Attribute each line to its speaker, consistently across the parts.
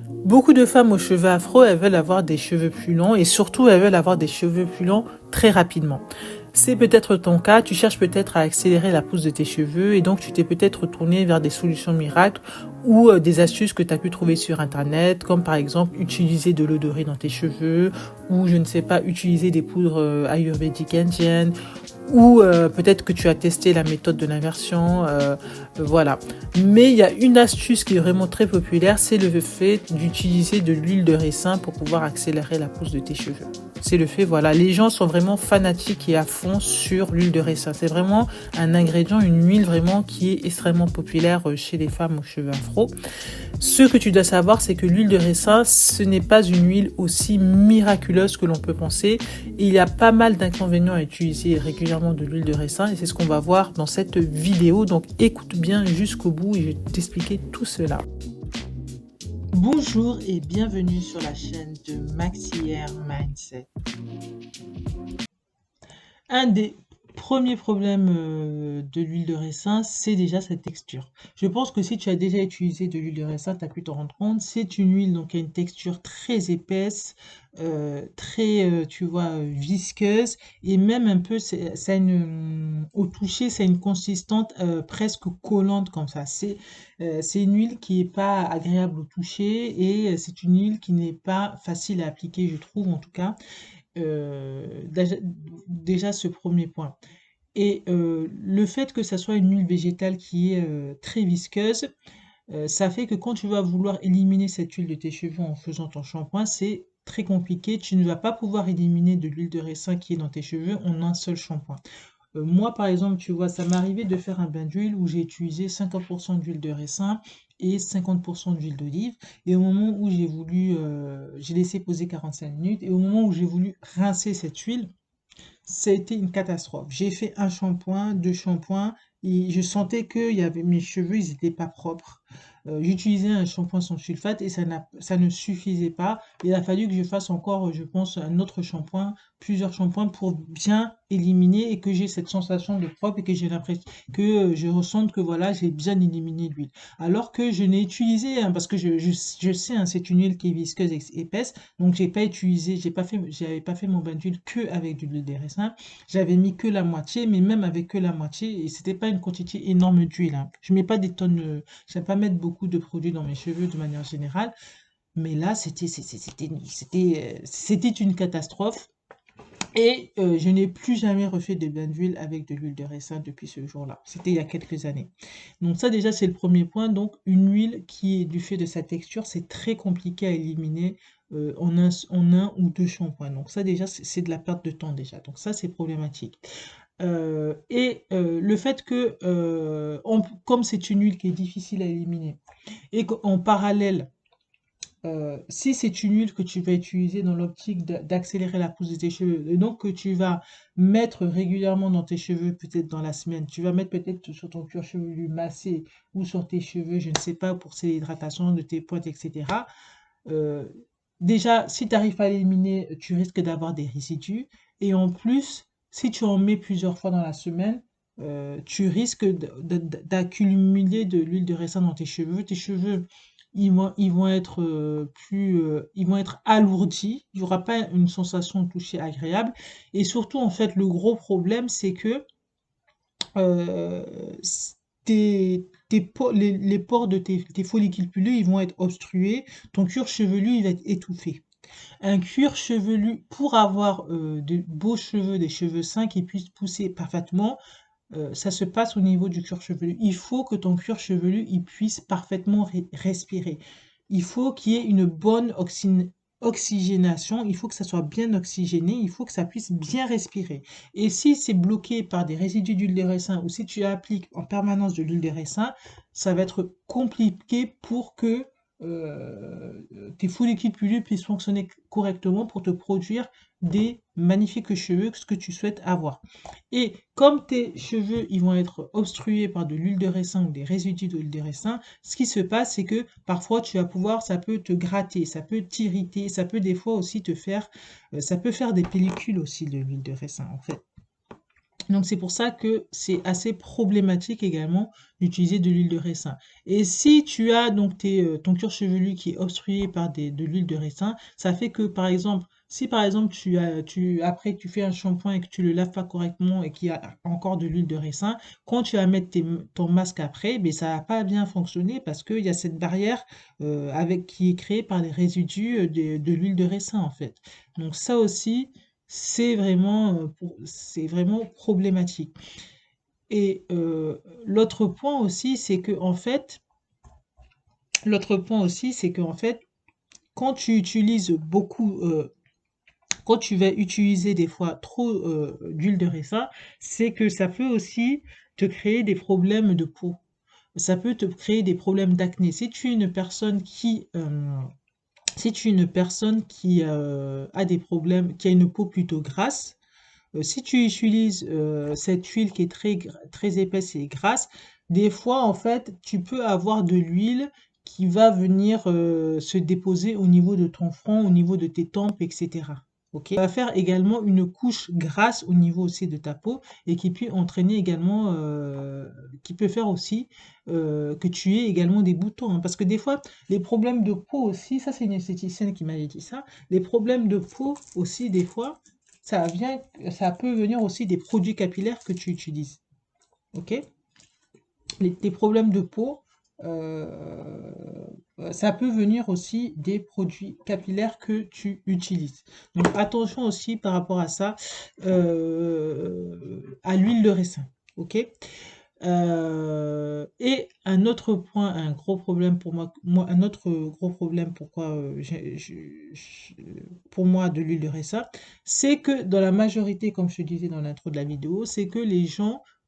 Speaker 1: Beaucoup de femmes aux cheveux afro, elles veulent avoir des cheveux plus longs et surtout elles veulent avoir des cheveux plus longs très rapidement. C'est peut-être ton cas, tu cherches peut-être à accélérer la pousse de tes cheveux et donc tu t'es peut-être tourné vers des solutions miracles ou des astuces que tu as pu trouver sur internet, comme par exemple utiliser de l'eau dorée dans tes cheveux ou je ne sais pas, utiliser des poudres ayurvédiques indiennes ou peut-être que tu as testé la méthode de l'inversion, voilà. Mais il y a une astuce qui est vraiment très populaire, c'est le fait d'utiliser de l'huile de ricin pour pouvoir accélérer la pousse de tes cheveux. C'est le fait, voilà. Les gens sont vraiment fanatiques et à fond sur l'huile de ricin. C'est vraiment un ingrédient, une huile vraiment qui est extrêmement populaire chez les femmes aux cheveux afro. Ce que tu dois savoir, c'est que l'huile de ricin, ce n'est pas une huile aussi miraculeuse que l'on peut penser. Et il y a pas mal d'inconvénients à utiliser régulièrement de l'huile de ricin et c'est ce qu'on va voir dans cette vidéo. Donc écoute bien jusqu'au bout et je vais t'expliquer tout cela. Bonjour et bienvenue sur la chaîne de Maxi Hair Mindset. Un des premiers problèmes de l'huile de ricin, c'est déjà sa texture. Je pense que si tu as déjà utilisé de l'huile de ricin, tu as pu t'en rendre compte. C'est une huile donc qui a une texture très épaisse, très, tu vois, visqueuse, et même un peu, ça a au toucher, ça a une consistance presque collante comme ça. C'est une huile qui n'est pas agréable au toucher et c'est une huile qui n'est pas facile à appliquer, je trouve en tout cas. Déjà, déjà ce premier point. Et le fait que ça soit une huile végétale qui est très visqueuse, ça fait que quand tu vas vouloir éliminer cette huile de tes cheveux en faisant ton shampoing, c'est très compliqué. Tu ne vas pas pouvoir éliminer de l'huile de ricin qui est dans tes cheveux en un seul shampoing. Moi, par exemple, tu vois, ça m'est arrivé de faire un bain d'huile où j'ai utilisé 50% d'huile de ricin et 50% d'huile d'olive. Et au moment où j'ai laissé poser 45 minutes, et au moment où j'ai voulu rincer cette huile, ça a été une catastrophe. J'ai fait un shampoing, deux shampoings, et je sentais que mes cheveux, ils n'étaient pas propres. J'utilisais un shampoing sans sulfate et ça ne suffisait pas. Il a fallu que je fasse encore, je pense, un autre shampoing, plusieurs shampoings pour bien éliminer et que j'ai cette sensation de propre et que j'ai l'impression que je ressente que voilà, j'ai bien éliminé l'huile. Alors que je n'ai utilisé, hein, parce que je sais, hein, c'est une huile qui est visqueuse et épaisse, donc j'ai pas utilisé, j'avais pas fait mon bain d'huile que avec de l'huile de ricin. J'avais mis que la moitié, mais même avec que la moitié, et c'était pas une quantité énorme d'huile, hein. Je mets pas des tonnes, j'aime pas mettre beaucoup de produits dans mes cheveux de manière générale, mais là c'était une catastrophe. Et je n'ai plus jamais refait de bain d'huile avec de l'huile de ricin depuis ce jour-là. C'était il y a quelques années. Donc ça déjà c'est le premier point. Donc une huile qui est du fait de sa texture, c'est très compliqué à éliminer en un ou deux shampoings. Donc ça déjà c'est de la perte de temps déjà. Donc ça c'est problématique. Le fait que comme c'est une huile qui est difficile à éliminer et qu'en parallèle si c'est une huile que tu vas utiliser dans l'optique d'accélérer la pousse de tes cheveux, et donc que tu vas mettre régulièrement dans tes cheveux, peut-être dans la semaine, tu vas mettre peut-être sur ton cuir chevelu massé ou sur tes cheveux, je ne sais pas, pour l'hydratation de tes pointes, etc. euh, Déjà, si tu n'arrives pas à l'éliminer, tu risques d'avoir des résidus. Et en plus, si tu en mets plusieurs fois dans la semaine, tu risques d'accumuler de l'huile de ricin dans tes cheveux. Tes cheveux, ils vont être ils vont être alourdis. Il n'y aura pas une sensation de toucher agréable. Et surtout, en fait, le gros problème, c'est que euh, les pores de tes follicules pileux, ils vont être obstrués. Ton cuir chevelu, il va être étouffé. Un cuir chevelu, pour avoir de beaux cheveux, des cheveux sains qui puissent pousser parfaitement, ça se passe au niveau du cuir chevelu. Il faut que ton cuir chevelu il puisse parfaitement respirer. Il faut qu'il y ait une bonne oxygénation. Il faut que ça soit bien oxygéné. Il faut que ça puisse bien respirer. Et si c'est bloqué par des résidus d'huile de ricin ou si tu appliques en permanence de l'huile de ricin, ça va être compliqué pour que tes follicules pileux puissent fonctionner correctement pour te produire des magnifiques cheveux, ce que tu souhaites avoir. Et comme tes cheveux ils vont être obstrués par de l'huile de ricin ou des résidus d'huile de ricin, ce qui se passe, c'est que parfois ça peut te gratter, ça peut t'irriter, ça peut des fois aussi ça peut faire des pellicules aussi de l'huile de ricin en fait. Donc c'est pour ça que c'est assez problématique également d'utiliser de l'huile de ricin. Et si tu as donc ton cuir chevelu qui est obstrué par de l'huile de ricin, ça fait que par exemple, si par exemple après tu fais un shampoing et que tu le laves pas correctement et qu'il y a encore de l'huile de ricin, quand tu vas mettre ton masque après, ben ça va pas bien fonctionner parce qu'il y a cette barrière qui est créée par les résidus de l'huile de ricin en fait. Donc ça aussi c'est vraiment problématique. Et l'autre point aussi, c'est que en fait, l'autre point aussi, c'est qu'en fait, quand tu utilises beaucoup, quand tu vas utiliser des fois trop d'huile de ricin, c'est que ça peut aussi te créer des problèmes de peau. Ça peut te créer des problèmes d'acné. Si tu es une personne qui a des problèmes, qui a une peau plutôt grasse, si tu utilises cette huile qui est très épaisse et grasse, des fois, en fait, tu peux avoir de l'huile qui va venir se déposer au niveau de ton front, au niveau de tes tempes, etc. Ok? Ça va faire également une couche grasse au niveau aussi de ta peau et qui peut entraîner également, qui peut faire aussi que tu aies également des boutons, hein. Parce que des fois, les problèmes de peau aussi, ça c'est une esthéticienne qui m'avait dit ça, les problèmes de peau aussi, des fois, ça vient, ça peut venir aussi des produits capillaires que tu utilises. Ok? Tes problèmes de peau, ça peut venir aussi des produits capillaires que tu utilises. Donc attention aussi par rapport à ça, à l'huile de ricin. Ok? Et un autre point, un gros problème pour un autre gros problème pourquoi pour moi de l'huile de ricin, c'est que dans la majorité, comme je te disais dans l'intro de la vidéo, c'est que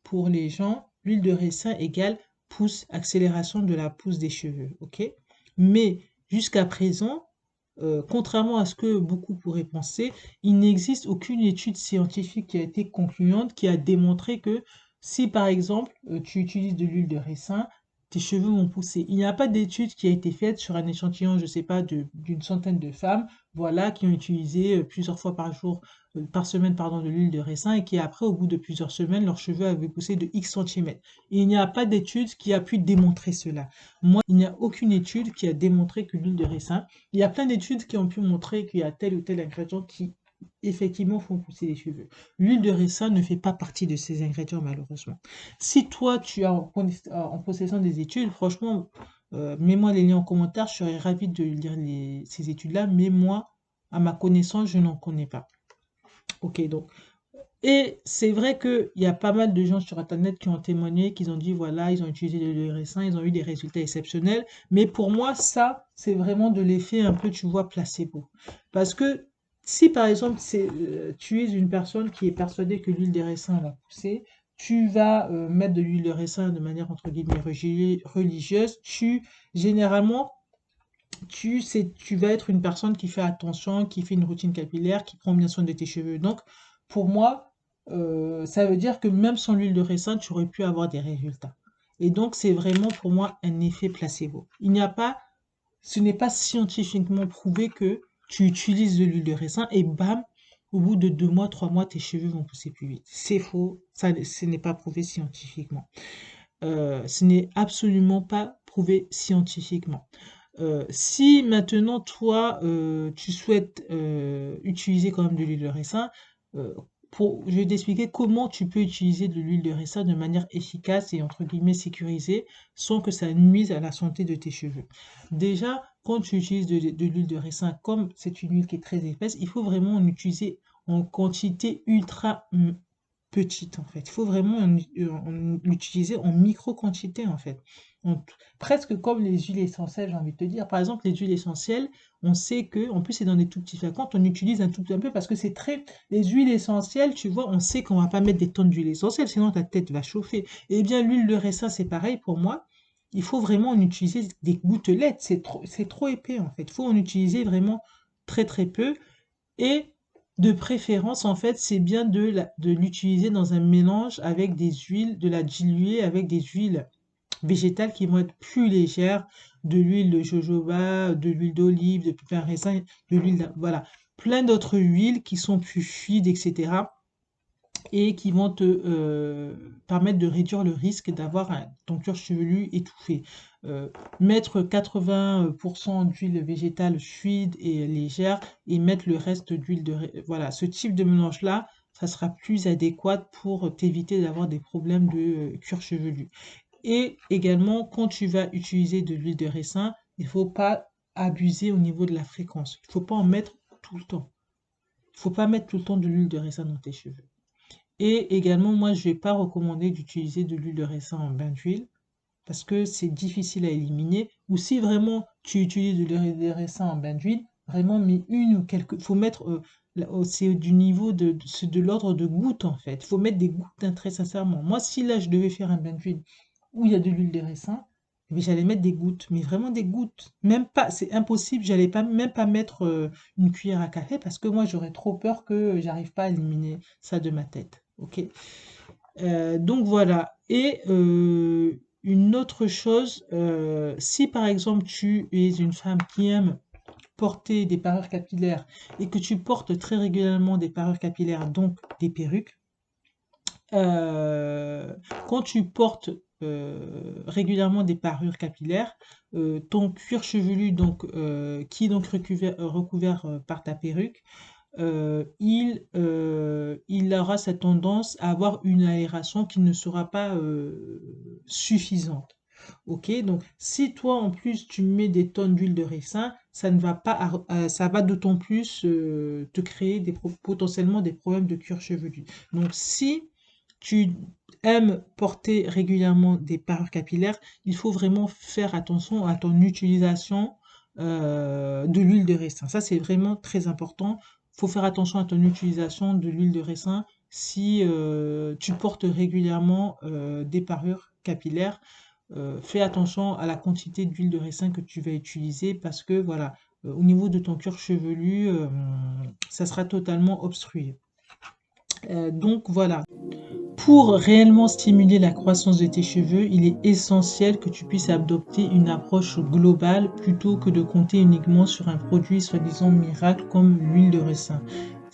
Speaker 1: pour les gens, l'huile de ricin égale pousse, accélération de la pousse des cheveux, ok? Mais jusqu'à présent, contrairement à ce que beaucoup pourraient penser, il n'existe aucune étude scientifique qui a été concluante, qui a démontré que si par exemple tu utilises de l'huile de ricin, tes cheveux vont pousser. Il n'y a pas d'étude qui a été faite sur un échantillon, je ne sais pas, d'une centaine de femmes, voilà, qui ont utilisé plusieurs fois par jour, par semaine, pardon, de l'huile de ricin et qui après, au bout de plusieurs semaines, leurs cheveux avaient poussé de X centimètres. Il n'y a pas d'étude qui a pu démontrer cela. Moi, il n'y a aucune étude qui a démontré que l'huile de ricin, il y a plein d'études qui ont pu montrer qu'il y a tel ou tel ingrédient qui effectivement font pousser les cheveux. L'huile de ricin ne fait pas partie de ces ingrédients malheureusement. Si toi tu as en possession des études, franchement, mets-moi les liens en commentaire, je serais ravi de lire ces études-là, mais moi, à ma connaissance, je n'en connais pas. Ok, donc et c'est vrai qu'il y a pas mal de gens sur Internet qui ont témoigné, qui ont dit, voilà, ils ont utilisé le ricin, ils ont eu des résultats exceptionnels. Mais pour moi, ça, c'est vraiment de l'effet un peu, tu vois, placebo. Parce que si, par exemple, tu es une personne qui est persuadée que l'huile de ricin va pousser, tu vas mettre de l'huile de ricin de manière, entre guillemets, religieuse, généralement, tu vas être une personne qui fait attention, qui fait une routine capillaire, qui prend bien soin de tes cheveux. Donc, pour moi, ça veut dire que même sans l'huile de ricin, tu aurais pu avoir des résultats. Et donc, c'est vraiment pour moi un effet placebo. Ce n'est pas scientifiquement prouvé que tu utilises de l'huile de ricin et bam, au bout de 2 mois, 3 mois, tes cheveux vont pousser plus vite. C'est faux, ce n'est pas prouvé scientifiquement. Ce n'est absolument pas prouvé scientifiquement. Si maintenant toi tu souhaites utiliser quand même de l'huile de ricin, euh, je vais t'expliquer comment tu peux utiliser de l'huile de ricin de manière efficace et entre guillemets sécurisée sans que ça nuise à la santé de tes cheveux. Déjà, quand tu utilises de l'huile de ricin, comme c'est une huile qui est très épaisse, il faut vraiment en utiliser en quantité ultra petite en fait. Il faut vraiment en utiliser en micro-quantité en fait. En presque comme les huiles essentielles, j'ai envie de te dire. Par exemple, les huiles essentielles, on sait que, en plus c'est dans des tout petits flacons, on utilise un tout petit peu parce que c'est très... Les huiles essentielles, tu vois, on sait qu'on va pas mettre des tonnes d'huile essentielle, sinon ta tête va chauffer. Eh bien, l'huile de ricin, c'est pareil pour moi. Il faut vraiment en utiliser des gouttelettes, c'est trop épais en fait. Il faut en utiliser vraiment très très peu. Et de préférence, en fait, c'est bien de l'utiliser dans un mélange avec des huiles, de la diluer avec des huiles végétales qui vont être plus légères, de l'huile de jojoba, de l'huile d'olive, de pépins raisin, voilà, plein d'autres huiles qui sont plus fluides, etc. et qui vont te permettre de réduire le risque d'avoir ton cuir chevelu étouffé. Mettre 80% d'huile végétale fluide et légère et mettre le reste d'huile Voilà, ce type de mélange-là, ça sera plus adéquat pour t'éviter d'avoir des problèmes de cuir chevelu. Et également, quand tu vas utiliser de l'huile de ricin, il ne faut pas abuser au niveau de la fréquence. Il ne faut pas en mettre tout le temps. Il ne faut pas mettre tout le temps de l'huile de ricin dans tes cheveux. Et également, moi, je ne vais pas recommander d'utiliser de l'huile de ricin en bain d'huile parce que c'est difficile à éliminer. Ou si vraiment tu utilises de l'huile de ricin en bain d'huile, vraiment, mais une ou quelques... faut mettre... c'est du niveau c'est de l'ordre de gouttes en fait. Il faut mettre des gouttes, hein, très sincèrement. Moi, si là, je devais faire un bain d'huile où il y a de l'huile de ricin, eh bien, j'allais mettre des gouttes, mais vraiment des gouttes. Même pas, c'est impossible, j'allais pas, même pas mettre une cuillère à café parce que moi, j'aurais trop peur que j'arrive pas à éliminer ça de ma tête. Ok? Donc voilà. Et une autre chose, si par exemple tu es une femme qui aime porter des parures capillaires et que tu portes très régulièrement des parures capillaires, donc des perruques, euh, quand tu portes régulièrement des parures capillaires, ton cuir chevelu qui est donc recouvert par ta perruque, il aura cette tendance à avoir une aération qui ne sera pas suffisante. Ok, donc si toi en plus tu mets des tonnes d'huile de ricin, ça ne va pas, ça va d'autant plus te créer potentiellement des problèmes de cuir chevelu. Donc si tu aimes porter régulièrement des parures capillaires, il faut vraiment faire attention à ton utilisation de l'huile de ricin. Ça, c'est vraiment très important. Il faut faire attention à ton utilisation de l'huile de ricin si tu portes régulièrement des parures capillaires. Fais attention à la quantité d'huile de ricin que tu vas utiliser parce que voilà, au niveau de ton cuir chevelu, ça sera totalement obstrué. Donc voilà. Pour réellement stimuler la croissance de tes cheveux, il est essentiel que tu puisses adopter une approche globale plutôt que de compter uniquement sur un produit soi-disant miracle comme l'huile de ricin.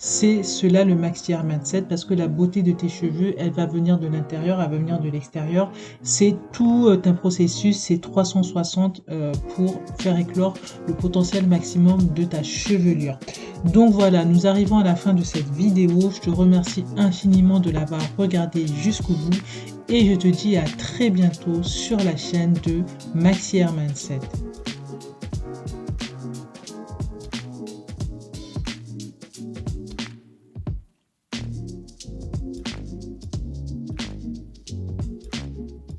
Speaker 1: C'est cela le Maxi Hair Mindset parce que la beauté de tes cheveux, elle va venir de l'intérieur, elle va venir de l'extérieur. C'est tout un processus, c'est 360 pour faire éclore le potentiel maximum de ta chevelure. Donc voilà, nous arrivons à la fin de cette vidéo. Je te remercie infiniment de l'avoir regardé jusqu'au bout et je te dis à très bientôt sur la chaîne de Maxi Hair Mindset.